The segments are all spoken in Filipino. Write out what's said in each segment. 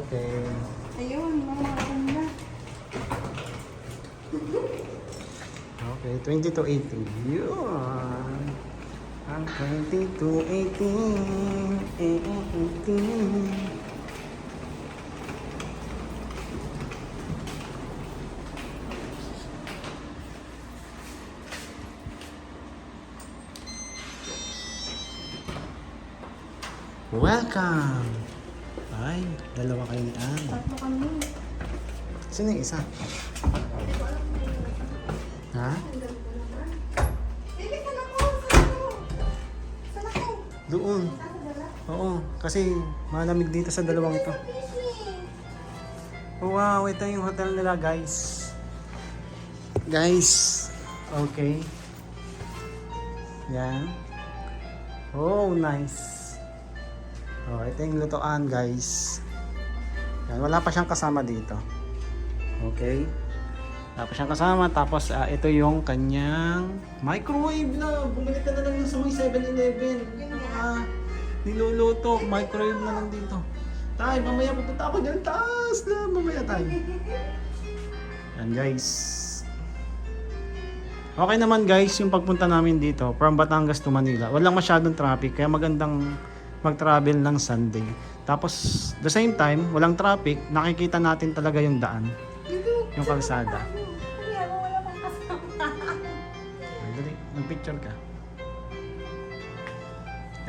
Okay. Ayun, mga ganda. Okay, 20 to 18. Yun. Ang 20 to 18. 18. Welcome! Ay, dalawa kayo ni Ann. Tatlo kami. Sino yung isa? Ha? Baby, saan ako? Saan ako? Saan ako? Doon. Oo, kasi malamig dito sa dalawang ito. Wow, ito yung hotel nila, guys. Guys, okay. Yan. Oh, nice. Oh, ito yung lutuan, guys. Yan, wala pa siyang kasama dito. Okay. Wala pa siyang kasama. Tapos, ito yung kanyang microwave na. Bumili ka na lang sa may 7-Eleven. Niluluto. Microwave na lang dito. Tay, mamaya pupunta ako dyan. Taas na. Mamaya tayo. Yan, guys. Okay naman, guys, yung pagpunta namin dito from Batangas to Manila. Walang masyadong traffic. Kaya magandang mag-travel ng Sunday. Tapos, the same time, walang traffic, nakikita natin talaga yung daan. Yung kalsada. Kaya mo wala kang kasama. Dali, mag-picture ka.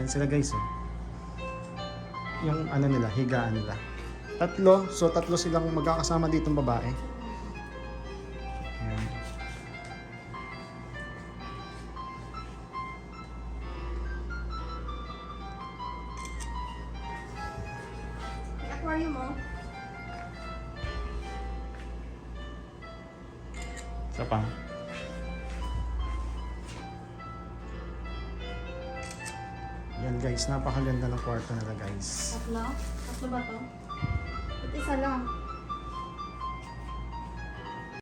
Yan sila, guys. Oh. Yung ano nila, higaan nila. Tatlo, so tatlo silang magkakasama dito ng babae. Yan. May aquarium mo? Isa pa. Yan, guys, napakaganda ng kwarto nila, guys. Tatlo? Tatlo ba to? Ba't isa lang?